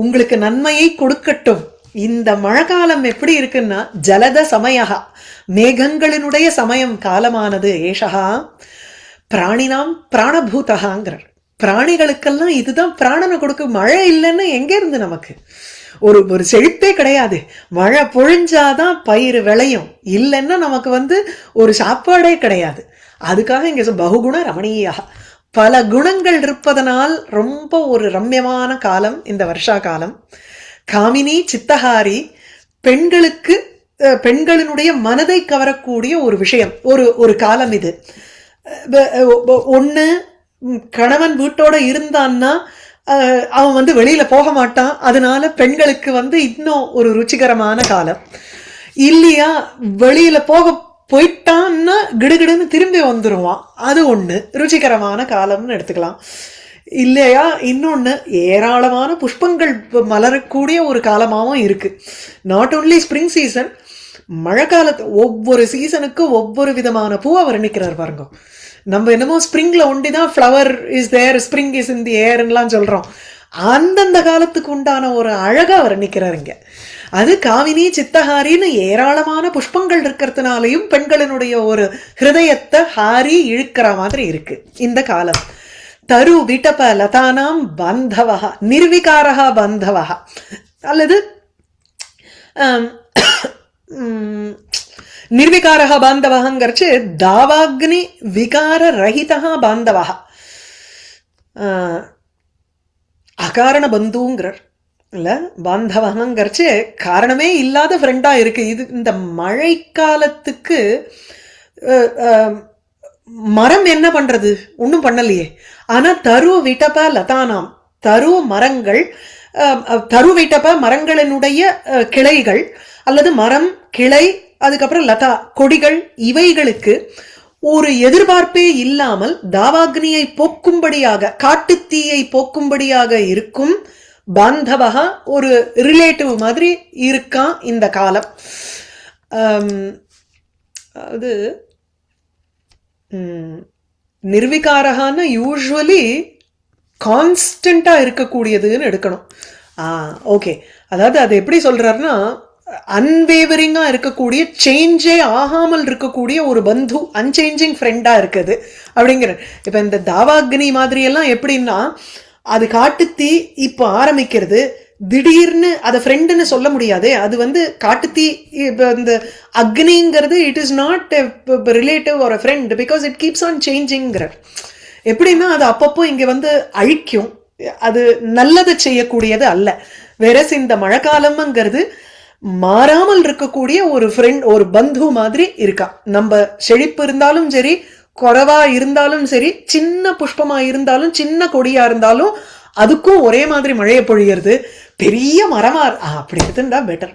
உங்களுக்கு நன்மையை கொடுக்கட்டும். இந்த மழைக்காலம் எப்படி இருக்குன்னா, ஜலத சமயஹா, மேகங்களினுடைய சமயம் காலமானது, ஏஷா பிராணினாம் பிராணபூதகாங்கிறார். பிராணிகளுக்கெல்லாம் இதுதான் பிராணனை கொடுக்கும். மழை இல்லைன்னு எங்க இருந்து நமக்கு ஒரு ஒரு செழிப்பே கிடையாது. மழை பொழிஞ்சாதான் பயிர் விளையும், இல்லைன்னா நமக்கு ஒரு சாப்பாடே கிடையாது. அதுக்காக இங்க பகுகுண ரமணீயா, பல குணங்கள் இருப்பதனால் ரொம்ப ஒரு ரம்யமான காலம் இந்த வருஷா காலம். காமினி சித்தஹாரி, பெண்களுக்கு பெண்களினுடைய மனதை கவரக்கூடிய ஒரு விஷயம், ஒரு காலம் இது. ஒண்ணு, கணவன் வீட்டோட இருந்தான்னா அவன் வெளியில போக மாட்டான், அதனால பெண்களுக்கு இன்னும் ஒரு ருச்சிகரமான காலம். இல்லையா, வெளியில போயிட்டான்னா கிடுகிடுன்னு திரும்பி வந்துருவான், அது ஒண்ணு ருச்சிகரமான காலம்னு எடுத்துக்கலாம். இல்லையா, இன்னொன்னு ஏராளமான புஷ்பங்கள் மலரக்கூடிய ஒரு காலமாகவும் இருக்கு. நாட் ஓன்லி ஸ்ப்ரிங் சீசன், மழை காலத்து ஒவ்வொரு சீசனுக்கு ஒவ்வொரு விதமான பூவை வர்ணிக்கிறார் பாருங்க. நம்ம என்னமோ ஸ்ப்ரிங்ல ஒண்டிதான் flower is there, spring is in the ஏர்லாம் சொல்றோம். அந்தந்த காலத்துக்கு உண்டான ஒரு அழகா வர்ணிக்கிறாருங்க. அது காமினி சித்தஹாரின்னு ஏராளமான புஷ்பங்கள் இருக்கிறதுனாலையும் பெண்களினுடைய ஒரு ஹிருதயத்தை ஹாரி இழுக்கிற மாதிரி இருக்கு இந்த காலம். தரு விட்டப லதானாம் பாந்தவஹ நிர்விகாரஹ பாந்தவஹ, அல்லது நிர்விகாரஹ பாந்தவஹங்கிறச்சு தாவாக்னி விகார ரஹிதஹ பாந்தவஹ, அகாரண பந்துங்கிறார் இல்ல. பாந்தவஹங்கிறச்சு காரணமே இல்லாத ஃப்ரெண்டா இருக்கு. இது இந்த மழை காலத்துக்கு மரம் என்ன பண்றது, ஒன்றும் பண்ணலையே. ஆனா தரு விட்டப லதானாம், தரு மரங்கள், தரு விட்டப மரங்களினுடைய கிளைகள் அல்லது மரம் கிளை, அதுக்கப்புறம் லதா கொடிகள், இவைகளுக்கு ஒரு எதிர்பார்ப்பே இல்லாமல் தாவாக்னியை போக்கும்படியாக, காட்டுத்தீயை போக்கும்படியாக இருக்கும் பாந்தவகா, ஒரு ரிலேட்டிவ் மாதிரி இருக்கான் இந்த காலம். அது நிர்விகாரகான்னு யூஸ்வலி கான்ஸ்டண்டா இருக்கக்கூடியதுன்னு எடுக்கணும். ஓகே, அதாவது அது எப்படி சொல்றாருன்னா, அன்வேவரிங்கா இருக்கக்கூடிய, சேஞ்சே ஆகாமல் இருக்கக்கூடிய ஒரு பந்து, அன்சேஞ்சிங் ஃப்ரெண்டா இருக்குது அப்படிங்கிற. இப்ப இந்த தாவாக்னி மாதிரி எல்லாம் எப்படின்னா, அது காட்டுத்தீ இப்ப ஆரம்பிக்கிறது, திடீர்னு அதை ஃப்ரெண்டுன்னு சொல்ல முடியாது. அது காட்டுத்தீ, இந்த அக்னிங்கிறது it is not relative or friend, because it keeps on சேஞ்சிங்கிற. எப்படின்னா அது அப்பப்போ இங்க அழிக்கும், அது நல்லது செய்யக்கூடியது அல்ல. வேறஸ் இந்த மழைக்காலம்ங்கிறது மாறாமல் இருக்கக்கூடிய ஒரு ஃப்ரெண்ட், ஒரு பந்து மாதிரி இருக்கா. நம்ம செழிப்பு இருந்தாலும் சரி, குறைவா இருந்தாலும் சரி, சின்ன புஷ்பமா இருந்தாலும் சின்ன கொடியா இருந்தாலும் அதுக்கும் ஒரே மாதிரி மழையை பொழியறது. பெரிய மரமா அப்படி இருந்தா பெட்டர்.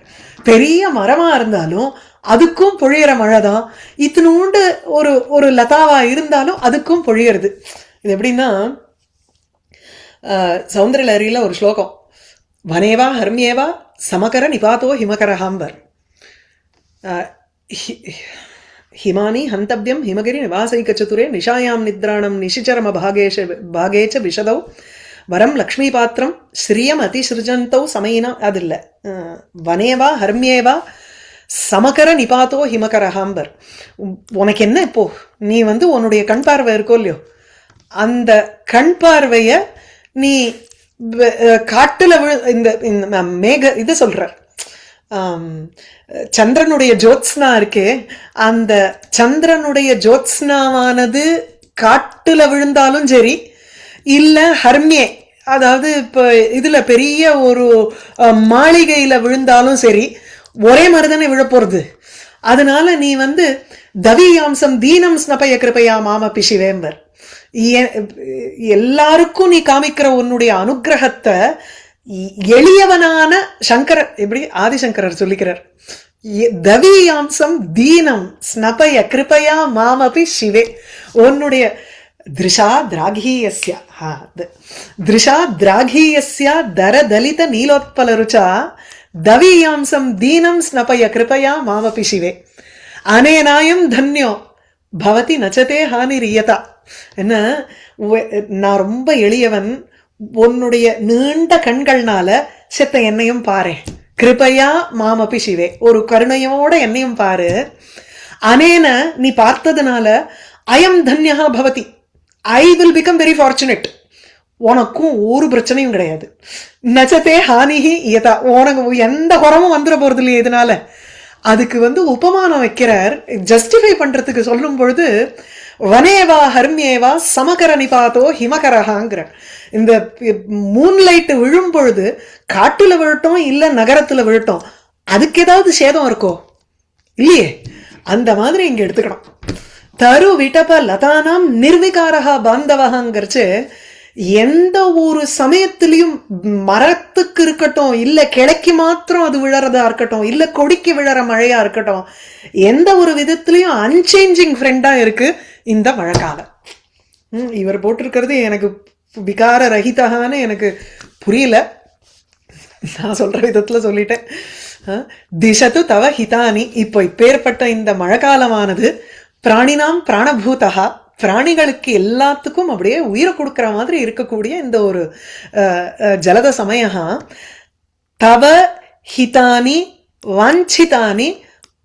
பெரிய மரமா இருந்தாலும் அதுக்கும் பொழியற மழை தான். இத்தினூண்டு ஒரு லதாவா இருந்தாலும் அதுக்கும் பொழியறது. இது எப்படின்னா, சௌந்தரலஹரியில ஒரு ஸ்லோகம், வனேவா ஹர்மியேவா சமகர நிபாதோ ஹிமகரஹாம்பர் ஹிமானி ஹந்தவ்யம் ஹிமகிரி நிவாசைக சதுரே நிஷாயாம் நித்ராணம் நிஷிச்சரம பாகேச்ச விஷதௌ வரம் லக்ஷ்மி பாத்திரம் ஸ்ரீயம் அதிசிருஜந்தௌ சமையினா. அது இல்லை, வனேவா ஹர்மியேவா சமகர நிபாத்தோ ஹிமகரஹாம்பர். உனக்கு என்ன இப்போ, நீ உன்னுடைய கண் பார்வை இருக்கோ இல்லையோ, அந்த கண் பார்வைய நீ காட்டுல இந்த மேக இது சொல்றார், சந்திரனுடைய ஜோத்ஸ்னா இருக்கே, அந்த சந்திரனுடைய ஜோத்ஸ்னாவானது காட்டுல விழுந்தாலும் சரி, இல்ல ஹர்மியே, அதாவது இப்ப இதுல பெரிய ஒரு மாளிகையில விழுந்தாலும் சரி, ஒரே மாதிரிதானே விழப்போறது. அதனால நீ தவியாம்சம் தீனம் ஸ்னபய கிருபையா மாம பிஷிவேம்பர், எல்லாருக்கும் நீ காமிக்கிற உன்னுடைய அனுகிரகத்தை எளியவனான சங்கரர், எப்படி ஆதிசங்கரர் சொல்லிக்கிறார், தவீயாம்சம் தீனம் ஸ்னபய கிருபயா மாமபி சிவே. உன்னுடைய திருஷா திராகீயஸ்ய திருஷா திராகீயஸ்ய தர தலித நீலோத்பல ருச்சா தவீயாம்சம் தீனம் ஸ்னபய கிருபயா மாமபி சிவே. அனேனாயம் தன்யோ பவதி நச்சதே ஹானி ரியதா. என்ன, நான் ரொம்ப எளியவன், உன்னுடைய நீண்ட கண்கள்னால செத்த என்னையும் பாரு, கிருபையா மாமபி சிவே, ஒரு கருணையோட என்னையும் பாரு. அனேன நீ பார்த்ததுனால அயம் தன்யா பவதி, I will become very fortunate, உனக்கும் ஒரு பிரச்சனையும் கிடையாது. நச்சத்தே ஹானிஹி யதா, உனக்கு எந்த குறமும் வந்துட போறது இல்லையே இதனால. அதுக்கு உபமானம் வைக்கிறார், ஜஸ்டிஃபை பண்றதுக்கு சொல்லும் பொழுது வனேவா ஹர்மியேவா சமகர நிபாத்தோ ஹிமகரஹாங்கிற. இந்த மூன்லைட் விழும் பொழுது காட்டுல விழட்டும் இல்ல நகரத்துல விழட்டும், அதுக்கு ஏதாவது சேதம் இருக்கோ இல்லையே. அந்த மாதிரி இங்க எடுத்துக்கணும். தரு விட்டப லதானாம் நிர்விகாரஹா பாந்தவகாங்கிறச்சு எந்த ஒரு சமயத்திலையும் மரத்துக்கு இருக்கட்டும், இல்ல கிளைக்கு மாத்திரம் அது விழறதா இருக்கட்டும், இல்ல கொடிக்கு விழற மழையா இருக்கட்டும், எந்த ஒரு விதத்திலையும் அன்சேஞ்சிங் ஃப்ரெண்டா இருக்கு இந்த மழைக்காலம். இவர் போட்டிருக்கிறது எனக்கு விகார ரஹிதகான்னு எனக்கு புரியல, நான் சொல்ற விதத்துல சொல்லிட்டேன். திசத்து தவ ஹிதானி. இப்போ இப்பேற்பட்ட இந்த மழைக்காலமானது பிராணினாம் பிராணபூதகா, பிராணிகளுக்கு எல்லாத்துக்கும் அப்படியே உயிரை கொடுக்கிற மாதிரி இருக்கக்கூடிய இந்த ஒரு ஜலத சமயஹா. தவ ஹிதானி வாஞ்சிதானி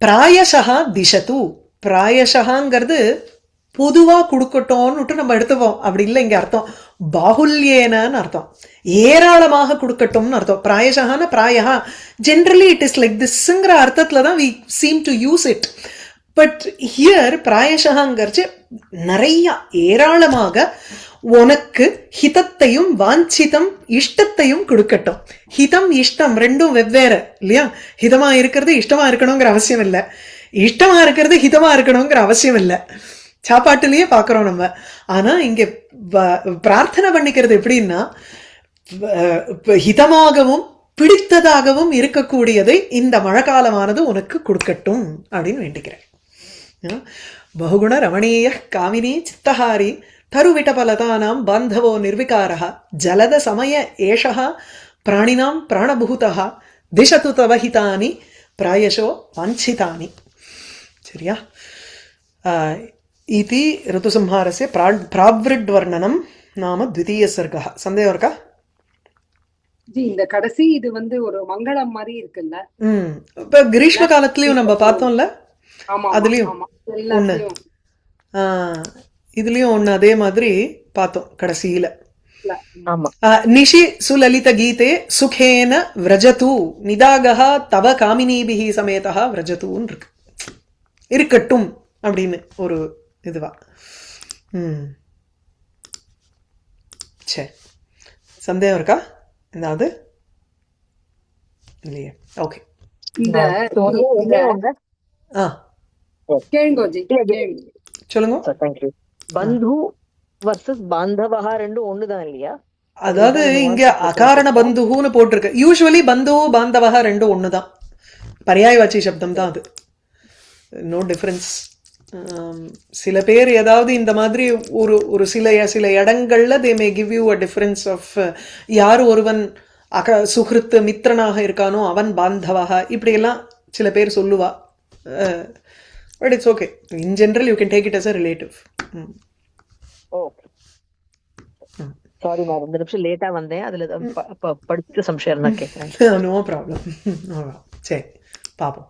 பிராயசா திசத்து. பிராயசகாங்கிறது பொதுவா கொடுக்கட்டும்னுட்டு நம்ம எடுத்துப்போம், அப்படி இல்லை இங்க அர்த்தம் பாகுல்யேனன்னு அர்த்தம், ஏராளமாக கொடுக்கட்டும்னு அர்த்தம். பிராயசகான பிராயா ஜென்ரலி இட் இஸ் லைக் திஸ்ங்கிற அர்த்தத்துல தான் we seem to use it. But here பிராயசகாங்கிறச்சு நிறைய ஏராளமாக உனக்கு ஹிதத்தையும் வாஞ்சிதம் இஷ்டத்தையும் கொடுக்கட்டும். ஹிதம் இஷ்டம் ரெண்டும் வெவ்வேறு இல்லையா. ஹிதமா இருக்கிறது இஷ்டமா இருக்கணுங்கிற அவசியம் இல்லை, இஷ்டமா இருக்கிறது ஹிதமா இருக்கணுங்கிற அவசியம் இல்லை, சாப்பாட்டுலயே பாக்குறோம் நம்ம. ஆனா இங்க பிரார்த்தனை பண்ணிக்கிறது எப்படின்னா ஹிதமாகவும் பிடித்ததாகவும் இருக்கக்கூடியதை இந்த மழைக்காலமானது உனக்கு கொடுக்கட்டும் அப்படின்னு வேண்டிக்கிறேன். பகுகுண ரமணீய காமினி சித்தஹாரி தருவிட்டபலதானாம் பாந்தவோ நிர்விகாரः ஜலத சமய ஏஷः பிராணினாம் பிராணபூதः திசது தவஹிதானி பிராயசோ வாஞ்சிதானி. சரியா? इति ऋतुसंहारस्य प्रावृड्वर्णनं नाम द्वितीय सर्गः. சந்தேகம் இருக்கா? இந்த கடைசி இது ஒரு மங்களம் மாதிரி இருக்குல்ல. இப்ப கிரீஷ்ம காலத்திலயும் நம்ம பார்த்தோம்ல, அதுலயும் ஒண்ணு இதுலயும் ஒண்ணு அதே மாதிரி பார்த்தோம் கடைசியில. நிஷி சுலலித கீதே சுகேன விரஜது நிதாகஹ தவ காமினீபிஹி சமேதஹ விரஜதுன்னு இருக்கு, இருக்கட்டும் அப்படின்னு ஒரு இதுவா. சரி, சந்தேகம் இருக்கா ஏதாவது? இல்லையே. ஓகே, சொல்லுங்க. பந்து வர்சஸ் பாந்தவஹா ரெண்டும் ஒண்ணுதான் இல்லையா? அதாவது இங்க அகாரண பந்துன்னு போட்டிருக்கு. யூசுவலி பந்து பாந்தவஹா ரெண்டும் ஒண்ணுதான், பர்யாயவாச்சி சப்தம் தான் அது, நோ டிஃபரன்ஸ். சில பேர் ஏதாவது இந்த மாதிரி ஒரு சில இடங்கள்ல they may give you a difference of யார் ஒருவன் சுஹிருத் மித்ரனாக இருக்கானோ அவன் பாந்தவஹா, இப்படியெல்லாம் சில பேர் சொல்லுவா. But it's okay, in general you can take it as a relative. Sorry ma'am, 2 நிமிஷம் லேட்டா வந்தேன், அதுல படிச்ச சம்சயம் நான் கேட்கிறேன். No problem. சரி, பாப்போம்.